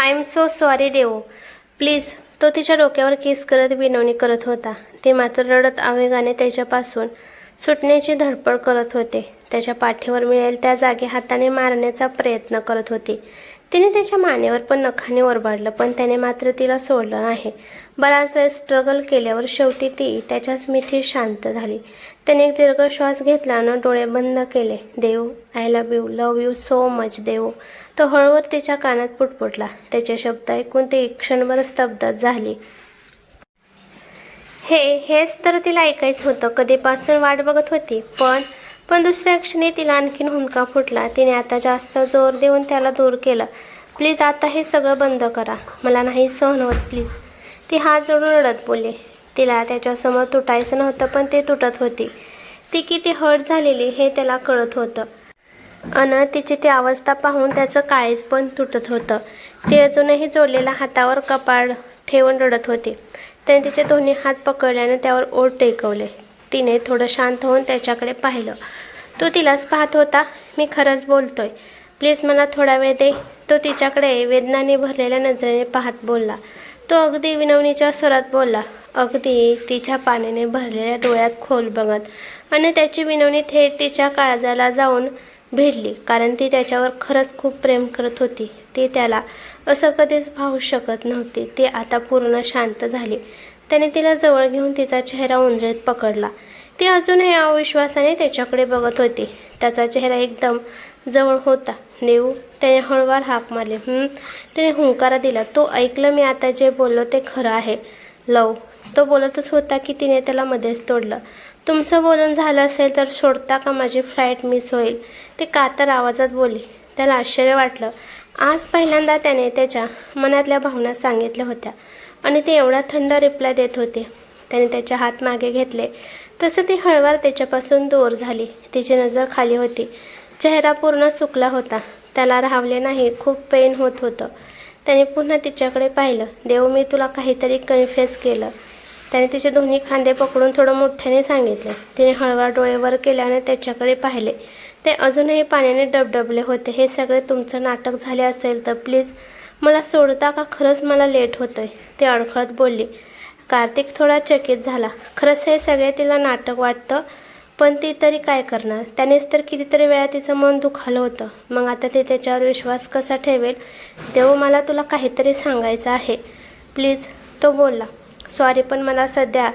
I am so sorry देवो, please. तो तिच्या डोक्यावर किस करत विनवणी करत होता. ते मात्र रडत आवेगाने त्याच्यापासून सुटण्याची धडपड करत होते. त्याच्या पाठीवर मिळेल त्या जागी हाताने मारण्याचा प्रयत्न करत होती. तिने त्याच्या मानेवर पण नखाने ओरबाडलं, पण त्याने मात्र तिला सोडलं नाही. बराच वेळ स्ट्रगल केल्यावर शेवटी ती त्याच्याच मिठीत शांत झाली. त्याने एक दीर्घ श्वास घेतला आणि डोळे बंद केले. Dev, I love you so much Dev. तो हळूवर तिच्या कानात पुटपुटला. त्याचे शब्द ऐकून ती क्षणभर स्तब्ध झाली. हेच तर तिला ऐकायचं होतं. कधीपासून वाट बघत होती. पण दुसऱ्या क्षणी तिला आणखीन हुंदका फुटला. तिने आता जास्त जोर देऊन त्याला दूर केलं. प्लीज आता हे सगळं बंद करा. मला नाही सहन होत प्लीज. ती हात जोडून रडत बोलली. तिला त्याच्यासमोर तुटायचं नव्हतं, पण ते तुटत होती. ती किती हर्ट झालेली हे त्याला कळत होतं. तिची ती अवस्था पाहून त्याचं काळीज पण तुटत होतं. ती अजूनही जोडलेल्या हातावर कपाळ ठेवून रडत होती. त्याने तिचे दोन्ही हात पकडल्याने त्यावर ओठ टेकवले. तिने थोडं शांत होऊन त्याच्याकडे पाहिलं. तो तिलाच पाहत होता. मी खरंच बोलतोय. प्लीज मला थोडा वेळ दे. तो तिच्याकडे वेदनाने भरलेल्या नजरेने पाहत बोलला. तो अगदी विनवणीच्या स्वरात बोलला, अगदी तिच्या पाण्याने भरलेल्या डोळ्यात खोल बघत. आणि त्याची विनवणी थेट तिच्या काळजाला जाऊन भिडली, कारण ती त्याच्यावर खरंच खूप प्रेम करत होती. ती त्याला असं कधीच पाहू शकत नव्हती. ती आता पूर्ण शांत झाली. त्याने तिला जवळ घेऊन तिचा चेहरा उंजळीत पकडला. ती अजूनही अविश्वासाने त्याच्याकडे बघत होती. त्याचा चेहरा एकदम जवळ होता. देऊ, त्याने हळूवार हाक मारली. त्याने हुंकारा दिला. तो ऐकलं. मी आता जे बोललो ते खरं आहे. लव. तो बोलतच होता की तिने त्याला मध्येच तोडलं. तुमचं बोलून झालं असेल तर सोडता का? माझी फ्लाईट मिस होईल. ते कातर आवाजात बोलली. त्याला आश्चर्य वाटलं. आज पहिल्यांदा त्याने त्याच्या मनातल्या भावना सांगितल्या होत्या आणि ते एवढा थंड रिप्लाय देत होते. त्याने त्याचे हात मागे घेतले तसं ती हळूवार त्याच्यापासून दूर झाली. तिची नजर खाली होती. चेहरा पूर्ण सुकला होता. त्याला राहावले नाही. खूप पेन होत होतं. त्याने पुन्हा तिच्याकडे पाहिलं. देव, मी तुला काहीतरी कन्फ्युज केलं. त्याने तिचे दोन्ही खांदे पकडून थोडं मोठ्याने सांगितले. तिने हळूवार डोळे वर केल्याने त्याच्याकडे पाहिले. ते अजूनही पाण्याने डबडबले होते. हे सगळे तुमचं नाटक झाले असेल तर प्लीज मला सोडता का? खरंच मला लेट होतंय. ती अडखळत बोलली. कार्तिक थोडा चकित झाला. खरंच हे सगळे तिला नाटक वाटतं, पण ती तरी काय करणार? त्यानेच तर कितीतरी वेळा तिचं मन दुखावलं होतं. मग आता ती त्याच्यावर विश्वास कसा ठेवेल? देव, मला तुला काहीतरी सांगायचं आहे प्लीज. तो बोलला. सॉरी, पण मला सध्या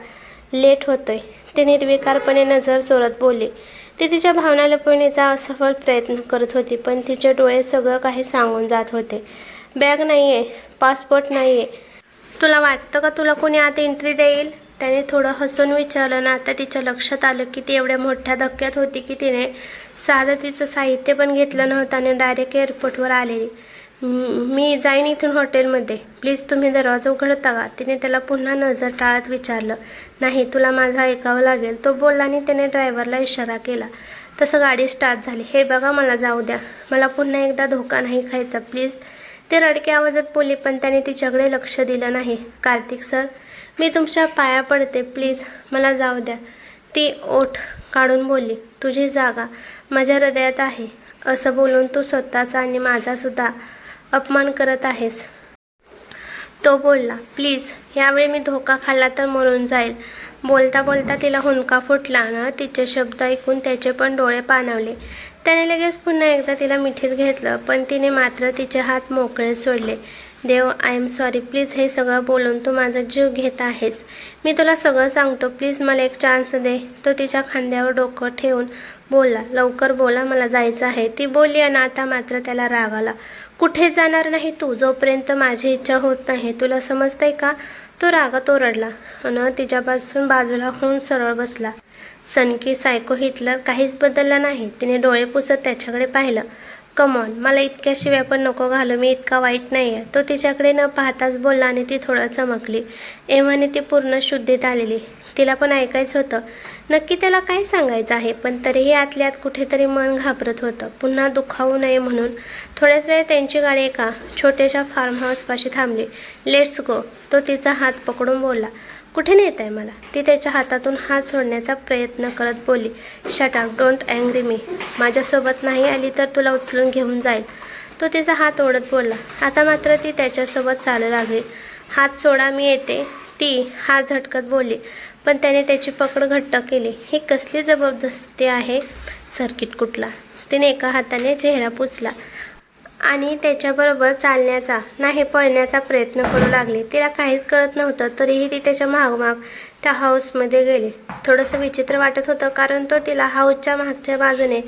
लेट होतोय. ती निर्विकारपणे नजर चोरत बोलली. ती तिच्या भावना लपवण्याचा असफल प्रयत्न करत होती, पण तिचे डोळे सगळं काही सांगून जात होते. बॅग नाही आहे, पासपोर्ट नाही आहे. तुला वाटतं का तुला कोणी आत एंट्री देईल? त्याने थोडं हसून विचारलं. ना आता तिच्या लक्षात आलं की ती एवढ्या मोठ्या धक्क्यात होती की तिने साधं तिचं साहित्य पण घेतलं नव्हतं आणि डायरेक्ट एअरपोर्टवर आलेली. मी जाईन इथून हॉटेलमध्ये. प्लीज तुम्ही दरवाजा उघडता का? तिने त्याला पुन्हा नजर टाळत विचारलं. नाही, तुला माझं ऐकावं लागेल. तो बोलला आणि त्याने ड्रायव्हरला इशारा केला. तसं गाडी स्टार्ट झाली. हे बघा, मला जाऊ द्या. मला पुन्हा एकदा धोका नाही खायचा प्लीज. ते रडक्या आवाजात बोलली, पण त्याने तिच्याकडे लक्ष दिलं नाही. कार्तिक सर, मी तुमच्या पाया पडते प्लीज, मला जाऊ द्या. ती ओठ काढून बोलली. तुझी जागा माझ्या हृदयात आहे. असं बोलून तू स्वतःचा आणि माझासुद्धा अपमान करत आहेस. तो बोलला. प्लीज, यावेळी मी धोका खाल्ला तर मरून जाईल. बोलता बोलता तिला हुंदका फुटला ना. तिचे शब्द ऐकून त्याचे पण डोळे पाणावले. त्याने लगेच पुन्हा एकदा तिला मिठीत घेतलं, पण तिने मात्र तिचे हात मोकळे सोडले. देव, आय एम सॉरी. प्लीज, हे सगळं बोलून तू माझा जीव घेत आहेस. मी तुला सगळं सांगतो. प्लीज मला एक चान्स दे. तो तिच्या खांद्यावर डोकं ठेवून बोलला. लवकर बोला, मला जायचं आहे. ती बोलली आणि आता मात्र त्याला राग आला. कुठे जाणार नाही तू जोपर्यंत माझी इच्छा होत नाही. तुला समजतंय का? तो रागात ओरडला आणि तिच्यापासून बाजूला होऊन सरळ बसला. सनकी सायको हिटलर काहीच बदलला नाही. तिने डोळे पुसत त्याच्याकडे पाहिलं. कमॉन, मला इतक्या शिव्या पण नको घालू. मी इतका वाईट नाही आहे. तो तिच्याकडे न पाहताच बोलला आणि ती थोडं चमकली. एव्हाने ती पूर्ण शुद्धीत आलेली. तिला पण ऐकायचं होतं नक्की त्याला काय सांगायचं आहे, पण तरीही आतल्यात कुठेतरी मन घाबरत होतं. पुन्हा दुखावू नये म्हणून थोड्याच वेळ त्यांची गाडी एका छोट्याशा फार्म हाऊसपाशी थांबली. Let's go. तो तिचा हात पकडून बोलला. कुठे नेत आहे मला? ती त्याच्या हातातून हात सोडण्याचा प्रयत्न करत बोलली. शट अप, डोंट अँग्री मी. माझ्यासोबत नाही आली तर तुला उचलून घेऊन जाईल. तो तिचा हात ओढत बोलला. आता मात्र ती त्याच्यासोबत चालू लागली. हात सोडा, मी येते, ती हात झटकत बोलली. पण त्याने त्याची पकड घट्ट केली. ही कसली जबरदस्ती आहे? सर्किट कुठला? तिने एका हाताने चेहरा पुसला आणि त्याच्याबरोबर चालण्याचा नाही पळण्याचा प्रयत्न करू लागली. तिला काहीच कळत नव्हतं, तरीही ती त्याच्या मागोमाग त्या हाऊसमध्ये गेली. थोडंसं विचित्र वाटत होतं, कारण तो तिला हाऊसच्या मागच्या बाजूने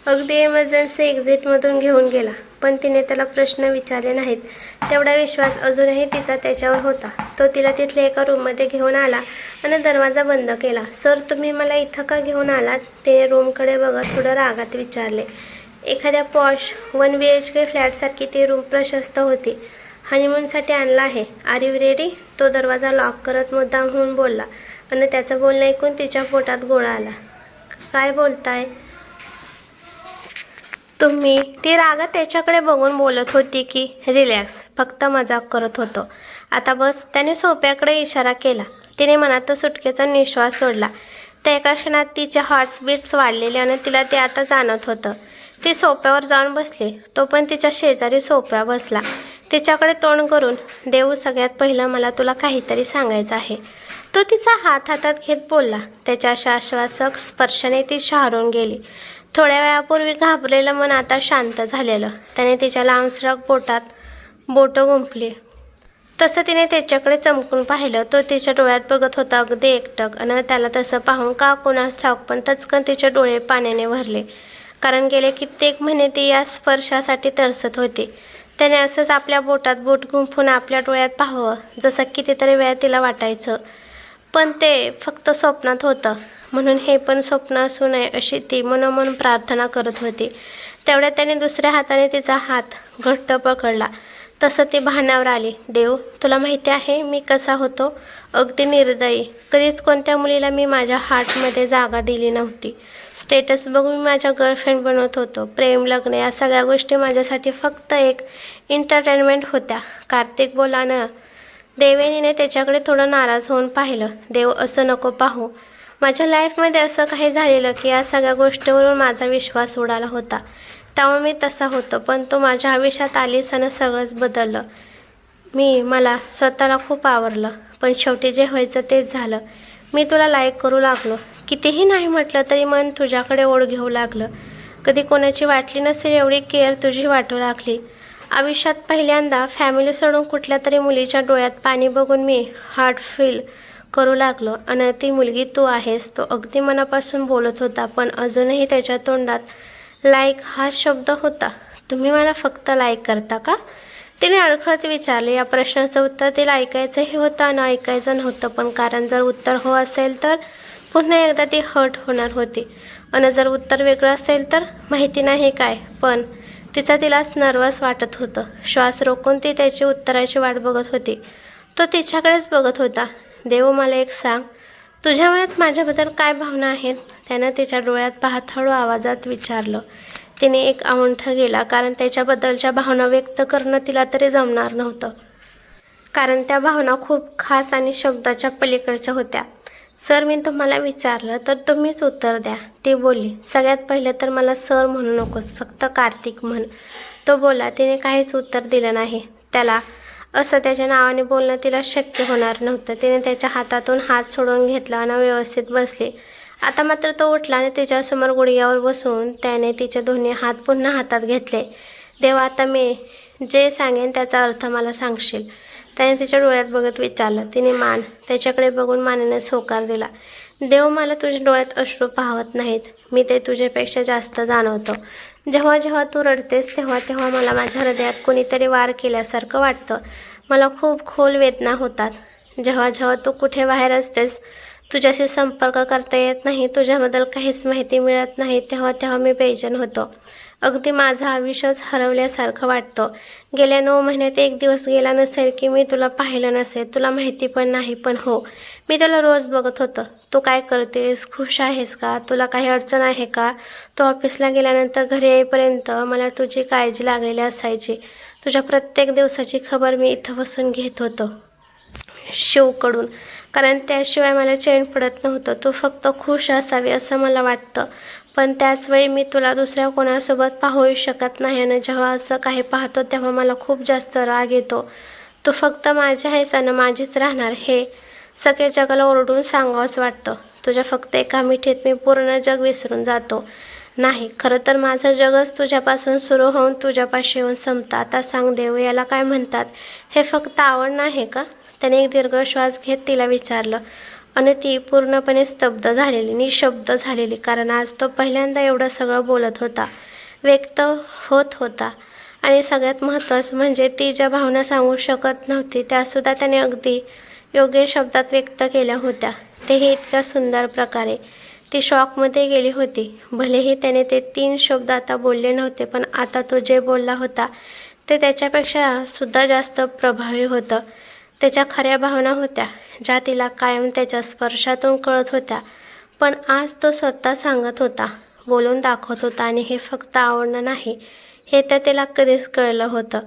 अगदी इमर्जन्सी एक्झिटमधून घेऊन गेला. पण तिने त्याला प्रश्न विचारले नाहीत. तेवढा विश्वास अजूनही तिचा त्याच्यावर होता. तो तिला तिथल्या एका रूममध्ये घेऊन आला आणि दरवाजा बंद केला. सर, तुम्ही मला इथं का घेऊन आलात? तिने रूमकडे बघत थोडं रागात विचारले. एखाद्या पॉश 1 BHK फ्लॅटसारखी ती रूम प्रशस्त होती. हनीमूनसाठी आणला आहे. Are you ready? तो दरवाजा लॉक करत मुद्दाम होऊन बोलला आणि त्याचं बोलणं ऐकून तिच्या पोटात गोळा आला. काय बोलताय तुम्ही? ती रागात त्याच्याकडे बघून बोलत होती की रिलॅक्स, फक्त मजाक करत होतो. आता बस. त्याने सोफ्याकडे इशारा केला. तिने मनातच सुटकेचा निश्वास सोडला. त्या एका क्षणात तिचे हार्टबीट्स वाढलेले आणि तिला ते आता जाणवत होतं. ती सोफ्यावर जाऊन बसली. तो पण तिच्या शेजारी सोफ्या बसला. तिच्याकडे तोंड करून, देव, सगळ्यात पहिलं मला तुला काहीतरी सांगायचं आहे. तो तिचा हात हातात घेत बोलला. त्याच्या आश्वासक स्पर्शाने ती शहारून गेली. थोड्या वेळापूर्वी घाबरलेलं मन आता शांत झालेलं. त्याने तिच्या लांबसडक बोटं गुंफली. तसं तिने त्याच्याकडे चमकून पाहिलं. तो तिच्या डोळ्यात बघत होता, अगदी एकटक. आणि त्याला तसं पाहून का कुणास ठाऊक, पण टचकन तिचे डोळे पाण्याने भरले. कारण गेले कित्येक महिने ती या स्पर्शासाठी तरसत होती. त्याने असंच आपल्या बोटात बोट गुंफून आपल्या डोळ्यात पाहावं, जसं कितीतरी वेळा तिला वाटायचं. पण ते फक्त स्वप्नात होतं. म्हणून हे पण स्वप्न असू नये अशी ती मनोमन प्रार्थना करत होती. तेवढ्यात त्याने दुसऱ्या हाताने तिचा हात घट्ट पकडला. तसं ती भानावर आली. देव, तुला माहिती आहे मी कसा होतो? अगदी निर्दयी. कधीच कोणत्या मुलीला मी माझ्या हार्टमध्ये जागा दिली नव्हती. स्टेटस बघून माझ्या गर्लफ्रेंड बनवत होतो. प्रेम, लग्न या सगळ्या गोष्टी माझ्यासाठी फक्त एक एंटरटेनमेंट होत्या. कार्तिक बोला ना. देवेनीने त्याच्याकडे थोडं नाराज होऊन पाहिलं. देव, असं नको पाहू. माझ्या लाईफमध्ये असं काही झालेलं की या सगळ्या गोष्टीवरून माझा विश्वास उडाला होता. त्यामुळे मी तसा होतो. पण तू माझ्या आयुष्यात आलीस आणि सगळंच बदललं. मला स्वतःला खूप आवडलं. पण शेवटी जे व्हायचं तेच झालं. मी तुला लाईक करू लागलो. कितीही नाही म्हटलं तरी मन तुझ्याकडे ओढ घेऊ लागलं. कधी कोणाची वाटली नसेल एवढी केअर तुझी वाटू लागली. आयुष्यात पहिल्यांदा फॅमिली सोडून कुठल्या तरी मुलीच्या डोळ्यात पाणी बघून मी हार्ट फील करू लागलो. आणि ती मुलगी तू आहेस. तो अगदी मनापासून बोलत होता, पण अजूनही त्याच्या तोंडात लाईक हा शब्द होता. तुम्ही मला फक्त लाईक करता का? तिने अडखळत विचारले. या प्रश्नाचं उत्तर तिला ऐकायचंही होतं आणि ऐकायचं नव्हतं. पण कारण जर उत्तर हो असेल तर पुन्हा एकदा ती हर्ट होणार होती. आणि जर उत्तर वेगळं असेल तर माहिती नाही काय. पण तिलाच नर्वस वाटत होतं. श्वास रोखून ती त्याची उत्तराची वाट बघत होती. तो तिच्याकडेच बघत होता. देव, मला एक सांग, तुझ्या मनात माझ्याबद्दल काय भावना आहेत? त्यानं तिच्या डोळ्यात पाहत हळू आवाजात विचारलं. तिने एक आउंठ गेला, कारण त्याच्याबद्दलच्या भावना व्यक्त करणं तिला तरी जमणार नव्हतं. कारण त्या भावना खूप खास आणि शब्दाच्या पलीकडच्या होत्या. सर, मी तुम्हाला विचारलं तर तुम्हीच उत्तर द्या, ती बोलली. सगळ्यात पहिलं तर मला सर म्हणू नकोस, फक्त कार्तिक म्हण. तो बोलला. तिने काहीच उत्तर दिलं नाही. त्याला असं त्याच्या नावाने बोलणं तिला शक्य होणार नव्हतं. तिने त्याच्या हातातून हात सोडून घेतला आणि व्यवस्थित बसली. आता मात्र तो उठला आणि तिच्यासमोर गुडघ्यावर बसून त्याने तिचे दोन्ही हात पुन्हा हातात घेतले. देवा, आता मी जे सांगेन त्याचा अर्थ मला सांगशील? त्याने तिच्या डोळ्यात बघत विचारलं. तिने त्याच्याकडे बघून मानेने होकार दिला. देव, मला तुझ्या डोळ्यात अश्रू पाहत नाहीत. मी ते तुझ्यापेक्षा जास्त जाणवतो. जेव्हा जेव्हा तू रडतेस तेव्हा तेव्हा मला माझ्या हृदयात कोणीतरी वार केल्यासारखं वाटतं. मला खूप खोल वेदना होतात. जेव्हा जेव्हा तू कुठे बाहेर असतेस, तुझ्याशी संपर्क करता येत नाही, तुझ्याबद्दल काहीच माहिती मिळत नाही, तेव्हा तेव्हा मी बेचैन होतो. अगदी माझं आयुष्यच हरवल्यासारखं वाटतं. गेल्या 9 महिन्यात एक दिवस गेला नसेल की मी तुला पाहिलं नसेल. तुला माहिती पण नाही, पण हो, मी त्याला रोज बघत होतं. तू काय करतेस? खुश आहेस का? तुला काही अडचण आहे का? तू ऑफिसला गेल्यानंतर घरी येईपर्यंत मला तुझी काळजी लागलेली असायची. तुझ्या प्रत्येक दिवसाची खबर मी इथं बसून घेत होतो शिवकडून, कारण त्याशिवाय मला चैन पडत नव्हतं. तू फक्त खुश असावी असं मला वाटतं. पण त्याचवेळी मी तुला दुसऱ्या कोणासोबत पाहू शकत नाही आणि जेव्हा असं काही पाहतो तेव्हा मला खूप जास्त राग येतो. तू फक्त माझी आहेस आणि माझीच राहणार हे सगळे जगाला ओरडून सांगावंच वाटतं. तुझ्या फक्त एका मिठीत मी पूर्ण जग विसरून जातो. नाही, खरं तर माझं जगच तुझ्यापासून सुरू होऊन तुझ्यापाशी येऊन संपतं. आता सांग देव, याला काय म्हणतात? हे फक्त आवड नाही का? त्याने एक दीर्घ श्वास घेत तिला विचारलं आणि ती पूर्णपणे स्तब्ध झालेली, निशब्द झालेली. कारण आज तो पहिल्यांदा एवढं सगळं बोलत होता, व्यक्त होत होता. आणि सगळ्यात महत्त्वाचं म्हणजे ती ज्या भावना सांगू शकत नव्हती त्यासुद्धा त्याने अगदी योग्य शब्दात व्यक्त केल्या होत्या, तेही इतक्या सुंदर प्रकारे. ती शॉकमध्ये गेली होती. भलेही त्याने ते 3 शब्द आता बोलले नव्हते, पण आता तो जे बोलला होता ते त्याच्यापेक्षा सुद्धा जास्त प्रभावी होतं. त्याच्या खऱ्या भावना होत्या, ज्या तिला कायम त्याच्या स्पर्शातून कळत होत्या. पण आज तो स्वतः सांगत होता, बोलून दाखवत होता. आणि हे फक्त आवडणं नाही, हे तर तिला कधीच कळलं होतं.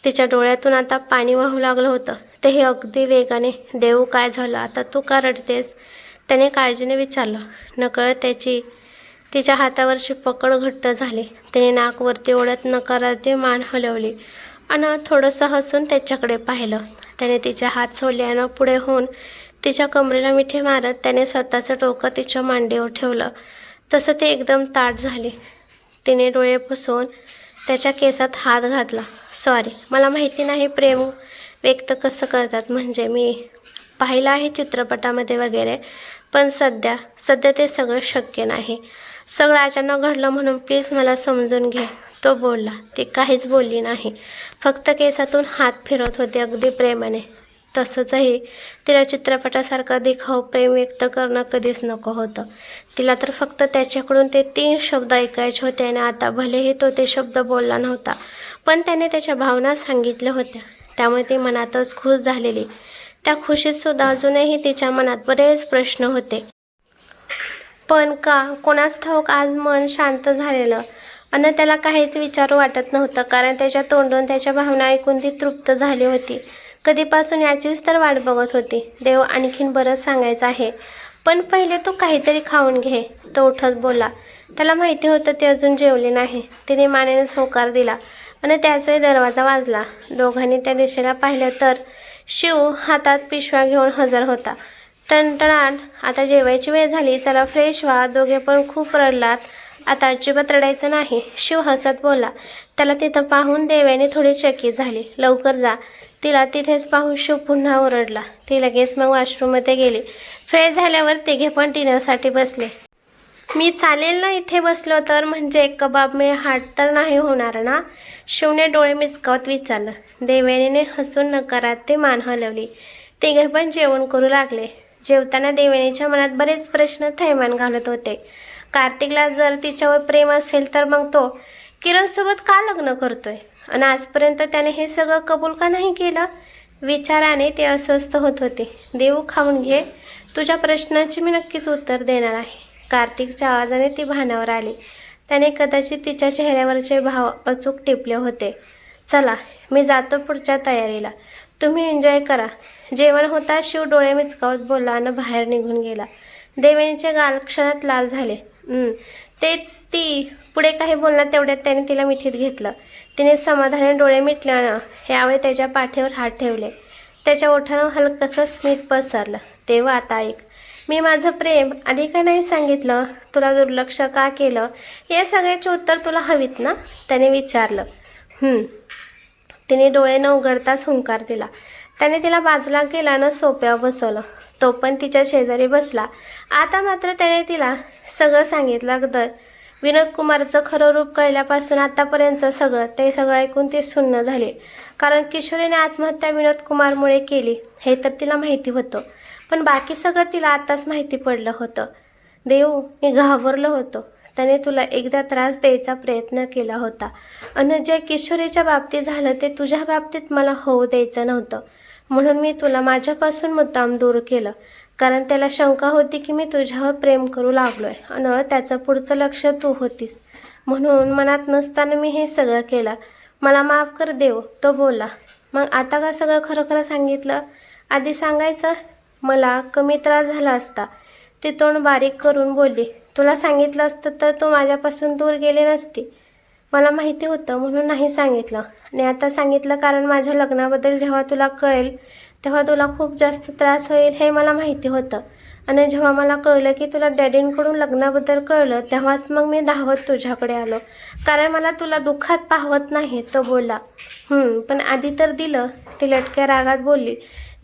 तिच्या डोळ्यातून आता पाणी वाहू लागलं होतं, तेही अगदी वेगाने. देऊ, काय झालं? आता तू का रडतेस? त्याने काळजीने विचारलं. नकळत तिच्या हातावरची पकड घट्ट झाली. तिने नाक वरती ओढत नकारार्थी मान हलवली आणि थोडंसं हसून त्याच्याकडे पाहिलं. त्याने तिचे हात सोडले आणि पुढे होऊन तिच्या कमरेला मिठी मारत त्याने स्वतःचं डोकं तिच्या मांडीवर ठेवलं. तसं ती एकदम ताठ झाली. तिने डोळे पुसवून त्याच्या केसात हात घातला. सॉरी, मला माहिती नाही प्रेम व्यक्त कसं करतात. म्हणजे मी पाहिलं आहे चित्रपटामध्ये वगैरे, पण सध्या ते सगळं शक्य नाही. सगळं अचानक घडलं म्हणून प्लीज मला समजून घे, तो बोलला. ती काहीच बोलली नाही, फक्त केसातून हात फिरवत होती अगदी प्रेमाने. तसंचही तिला चित्रपटासारखं दिखाऊ प्रेम व्यक्त करणं कधीच नको होतं. तिला तर फक्त त्याच्याकडून ते 3 शब्द ऐकायचे होते. आणि आता भलेही तो ते शब्द बोलला नव्हता, पण त्याने त्याच्या भावना सांगितल्या होत्या. त्यामुळे ती मनातच खुश झालेली. त्या खुशीत सुद्धा अजूनही तिच्या मनात बरेच प्रश्न होते. पण का कोणास ठाऊक आज मन शांत झालेलं आणि त्याला काहीच विचारू वाटत नव्हतं. कारण त्याच्या तोंडून त्याच्या भावना ऐकून ती तृप्त झाली होती. कधीपासून याचीच तर वाट बघत होती. देव, आणखीन बरंच सांगायचं आहे, पण पहिले तू काहीतरी खाऊन घे, तो उठत बोलला. त्याला माहिती होतं ती अजून जेवली नाही. तिने मानेनेच होकार दिला आणि त्याचवेळी दरवाजा वाजला. दोघांनी त्या दिशेला पाहिलं तर शिव हातात पिशव्या घेऊन हजर होता. टणटणाट, आता जेवायची वेळ झाली, चला फ्रेश व्हा. दोघे पण खूप रडलात, आता अजिबात रडायचं नाही, शिव हसत बोलला. त्याला तिथं पाहून देवयानी थोडी चकित झाली. लवकर जा. तिला तिथेच पाहून शिव पुन्हा ओरडला. ती लगेच मग वॉशरूममध्ये गेली. फ्रेश झाल्यावर तिघे पण डिनरसाठी बसले. मी चालेल ना इथे बसलो तर? म्हणजे कबाब मिळ हाट तर नाही होणार ना? शिवने डोळे मिचकावत विचारलं. देवयानीने हसून नकारात ते मान हलवली. तिघे पण जेवण करू लागले. जेवताना देवयानीच्या मनात बरेच प्रश्न थैमान घालत होते. कार्तिकला जर तिच्यावर प्रेम असेल तर मग तो किरणसोबत का लग्न करतोय? आणि आजपर्यंत त्याने हे सगळं कबूल का नाही केलं? विचाराने ते अस्वस्थ होत होते. देऊ, खाऊन घे, तुझ्या प्रश्नांची मी नक्कीच उत्तर देणार आहे. कार्तिकच्या आवाजाने ती भानावर आली. त्याने कदाचित तिच्या चेहऱ्यावरचे भाव अचूक टिपले होते. चला, मी जातो पुढच्या तयारीला, तुम्ही एन्जॉय करा. जेवण होता शिव डोळे मिचकावत बोलला आणि बाहेर निघून गेला. देवयानीचे गाल क्षणात लाल झाले. ती पुढे काही बोलणार तेवढ्यात त्याने तिला मिठीत घेतलं. तिने समाधानाने डोळे मिटले आणि यावेळी त्याच्या पाठीवर हात ठेवले. त्याच्या ओठांवर हलकंसं स्मित पसरलं. तेव्हा आता ऐक, मी माझं प्रेम आधी का नाही सांगितलं? तुला दुर्लक्ष का केलं? या सगळ्याची उत्तर तुला हवीत ना? त्याने विचारलं. तिने डोळे न उघडताच हुंकार दिला. त्याने तिला बाजूला केला आणि सोफ्यावर बसवलं. तो पण तिच्या शेजारी बसला. आता मात्र त्याने तिला सगळं सांगितलं. अगदी विनोद कुमारचं खरं रूप कळल्यापासून आतापर्यंतचं सगळं ऐकून ती सुन्न झाली. कारण किशोरीने आत्महत्या विनोद कुमारमुळे केली हे तर तिला माहिती होतं, पण बाकी सगळं तिला आताच माहिती पडलं होतं. देव, मी घाबरलो होतो. त्याने तुला एकदा त्रास द्यायचा प्रयत्न केला होता आणि जे किशोरीच्या बाबतीत झालं ते तुझ्या बाबतीत मला होऊ द्यायचं नव्हतं. म्हणून मी तुला माझ्यापासून मुद्दाम दूर केलं. कारण त्याला शंका होती की मी तुझ्यावर प्रेम करू लागलोय आणि त्याचं पुढचं लक्ष तू होतीस. म्हणून मनात नसताना मी हे सगळं केलं. मला माफ कर देव, तो बोलला. मग आता का सगळं खरं खरं सांगितलं? आधी सांगायचं, मला कमी त्रास झाला असता. ती तोंड बारीक करून बोलली. तुला सांगितलं असतं तर तू माझ्यापासून दूर गेली नसती. मला माहिती होतं म्हणून नाही सांगितलं. आणि आता सांगितलं कारण माझ्या लग्नाबद्दल जेव्हा तुला कळेल तेव्हा तुला खूप जास्त त्रास होईल हे मला माहिती होतं. आणि जेव्हा मला कळलं की तुला डॅडींकडून लग्नाबद्दल कळलं तेव्हाच मग मी धावत तुझ्याकडे आलो. कारण मला तुला दुःखात पाहवत नाही, तो बोलला. पण आधी तर दिलं, ती लटक्या रागात बोलली.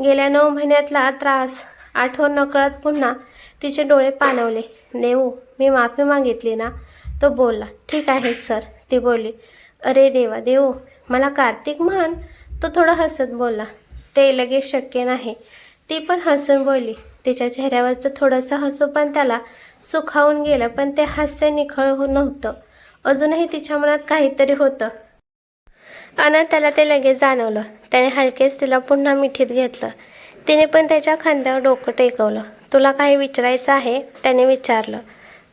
गेल्या 9 महिन्यातला त्रास आठवण नकळत पुन्हा तिचे डोळे पाणवले. देऊ, मी माफी मागितली ना, तो बोलला. ठीक आहे सर, ती बोलली. अरे देवा देऊ, मला कार्तिक म्हण, तो थोडं हसत बोलला. ते लगेच शक्य नाही, ती पण हसून बोलली. तिच्या चेहऱ्यावरचं थोडंसं हसू पण त्याला सुखावून गेलं, पण ते हास्य निखळ नव्हतं. अजूनही तिच्या मनात काहीतरी होतं आणि त्याला ते लगेच जाणवलं. त्याने हलकेच तिला पुन्हा मिठीत घेतलं. तिने पण त्याच्या खांद्यावर डोकं टेकवलं. तुला काही विचारायचं आहे, त्याने विचारलं.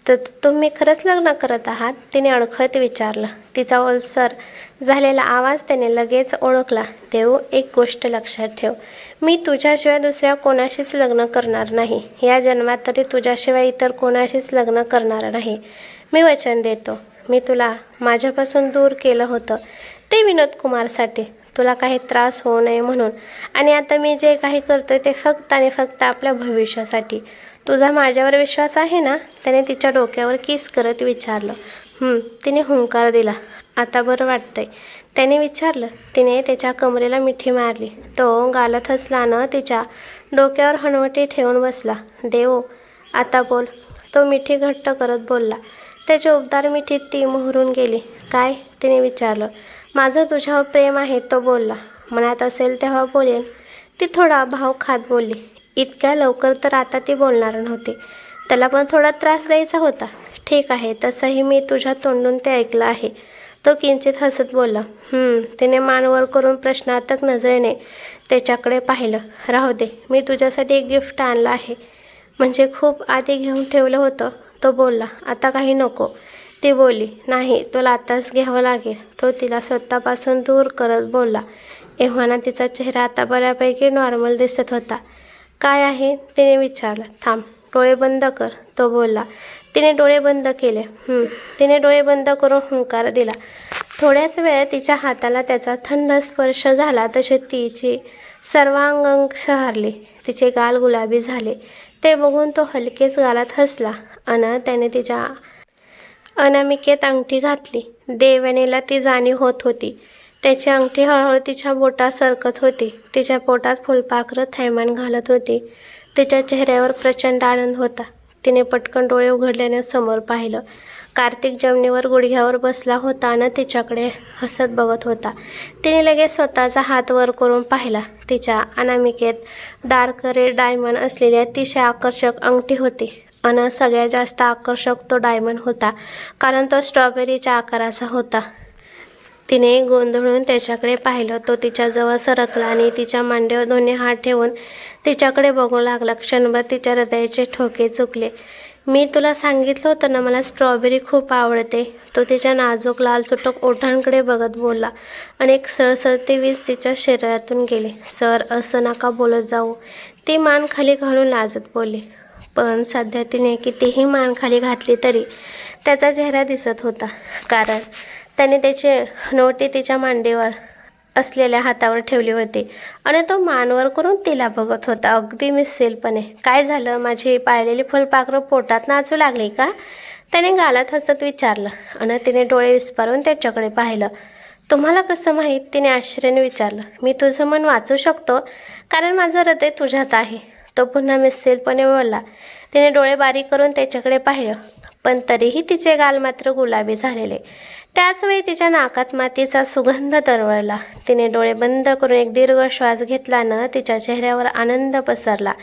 तर तुम्ही खरंच लग्न करत आहात, तिने अडखळत विचारलं. तिचा ओलसर झालेला आवाज त्याने लगेच ओळखला. देऊ, एक गोष्ट लक्षात ठेव, मी तुझ्याशिवाय दुसऱ्या कोणाशीच लग्न करणार नाही. या जन्मात तरी तुझ्याशिवाय इतर कोणाशीच लग्न करणार नाही. मी वचन देतो. मी तुला माझ्यापासून दूर केलं होतं ते विनोद कुमारसाठी, तुला काही त्रास होऊ नये म्हणून. आणि आता मी जे काही करतोय ते फक्त आणि फक्त आपल्या भविष्यासाठी. तुझा माझ्यावर विश्वास आहे ना, त्याने तिच्या डोक्यावर किस करत विचारलं. तिने हुंकार दिला. आता बरं वाटतंय, त्याने विचारलं. तिने त्याच्या कमरेला मिठी मारली. तो गालात हसल्यानं तिच्या डोक्यावर हनवटी ठेवून बसला. देव, आता बोल, तो मिठी घट्ट करत बोलला. त्याची उबदार मिठीत ती मोहरून गेली. काय, तिने विचारलं. माझं तुझ्यावर प्रेम आहे, तो बोलला. मनात असेल तेव्हा बोलेन, ती थोडा भाव खात बोलली. इतक्या लवकर तर आता ती बोलणार नव्हती. त्याला पण थोडा त्रास द्यायचा होता. ठीक आहे, तसंही मी तुझ्या तोंडून ते ऐकलं आहे, तो किंचित हसत बोलला. तिने मान वर करून प्रश्नार्थक नजरेने त्याच्याकडे पाहिलं. राहू दे, मी तुझ्यासाठी एक गिफ्ट आणलं आहे. म्हणजे खूप आधी घेऊन ठेवलं होतं, तो बोलला. आता काही नको, ती बोलली. नाही, तुला आताच घ्यावं लागेल, तो तिला स्वतःपासून दूर करत बोलला. एव्हाना तिचा चेहरा आता बऱ्यापैकी नॉर्मल दिसत होता. काय आहे, तिने विचारलं. थांब, डोळे बंद कर, तो बोलला. तिने डोळे बंद केले. तिने डोळे बंद करून हुंकार दिला. थोड्याच वेळ तिच्या हाताला त्याचा थंड स्पर्श झाला तसे तिची सर्वांग शहारली. तिचे गाल गुलाबी झाले. ते बघून तो हलकेच गालात हसला. त्याने तिच्या अनामिकेत अंगठी घातली. देवयानीला ती जाणीव होत होती. त्याची अंगठी हळूहळू तिच्या बोटात सरकत होती. तिच्या पोटात फुलपाखरं थैमान घालत होती. तिच्या चेहऱ्यावर प्रचंड आनंद होता. तिने पटकन डोळे उघडल्याने समोर पाहिलं. कार्तिक जमिनीवर गुडघ्यावर बसला होता आणि तिच्याकडे हसत बघत होता. तिने लगेच स्वतःचा हात वर करून पाहिला. तिच्या अनामिकेत डार्क रेड डायमंड असलेली अतिशय आकर्षक अंगठी होती. सगळ्यात जास्त आकर्षक तो डायमंड होता, कारण तो स्ट्रॉबेरीच्या आकाराचा होता. तिने गोंधळून त्याच्याकडे पाहिलं. तो तिच्याजवळ सरकला आणि तिच्या मांडीवर दोन्ही हात ठेवून तिच्याकडे बघू लागला. क्षणभर तिच्या हृदयाचे ठोके चुकले. मी तुला सांगितलं होतं ना, मला स्ट्रॉबेरी खूप आवडते, तो तिच्या नाजूक लाल चुटक ओठांकडे बघत बोलला. एक सळसळती वीज तिच्या शरीरातून गेली. सर, असं नका बोलत जाऊ, ती मान खाली घालून लाजत बोलली. पण सध्या तिने कितीही मान खाली घातली तरी त्याचा चेहरा दिसत होता, कारण त्याने त्याची नोटी तिच्या मांडीवर असलेल्या हातावर ठेवली होती आणि तो मानवर करून तिला बघत होता, अगदी मिसळपणे. काय झालं, माझी पाळलेली फुलपाखरं पोटात नाचू लागली का, त्याने गालात हसत विचारलं. तिने डोळे विस्पारून त्याच्याकडे पाहिलं. तुम्हाला कसं माहीत, तिने आश्चर्याने विचारलं. मी तुझं मन वाचू शकतो, कारण माझं हृदय तुझ्यात आहे, तो पुन्हा मिसळपणे बोलला. तिने डोळे बारीक करून त्याच्याकडे पाहिलं, पण तरीही तिचे गाल मात्र गुलाबी झालेले. त्याचवेळी तिच्या नाकात मातीचा सुगंध दरवळला. तिने डोळे बंद करून एक दीर्घ श्वास घेतला. तिच्या चेहऱ्यावर आनंद पसरला,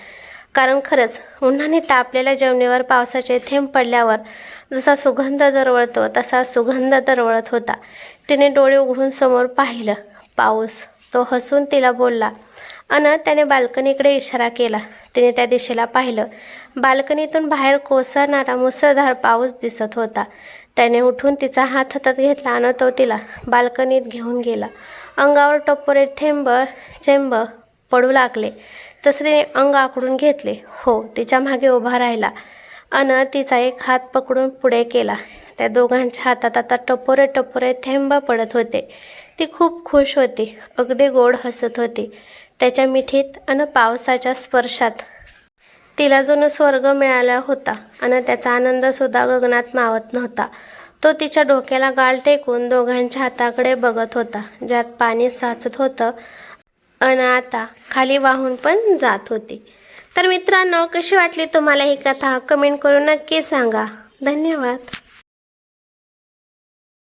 कारण खरंच उन्हाने तापलेल्या जमिनीवर पावसाचे थेंब पडल्यावर जसा सुगंध दरवळतो तसा सुगंध दरवळत होता. तिने डोळे उघडून समोर पाहिलं. पाऊस, तो हसून तिला बोलला. त्याने बाल्कनीकडे इशारा केला. तिने त्या दिशेला पाहिलं. बाल्कनीतून बाहेर कोसळणारा मुसळधार पाऊस दिसत होता. त्याने उठून तिचा हात हातात घेतला आणि तो तिला बाल्कनीत घेऊन गेला. अंगावर टपोरे थेंब पडू लागले. तसे तिने अंग आखडून घेतले. तिच्या मागे उभा राहिला तिचा एक हात पकडून पुढे केला. त्या दोघांच्या हातात आता टपोरे टपोरे थेंब पडत होते. ती खूप खुश होती, अगदी गोड हसत होती. त्याच्या मिठीत पावसाच्या स्पर्शात तिला जणू स्वर्ग मिळाला होता त्याचा आनंदसुद्धा गगनात मावत नव्हता. तो तिच्या डोक्याला गाल टेकून दोघांच्या हाताकडे बघत होता, ज्यात पाणी साचत होतं आता खाली वाहून पण जात होती. तर मित्रांनो, कशी वाटली तुम्हाला ही कथा कमेंट करून नक्की सांगा. धन्यवाद.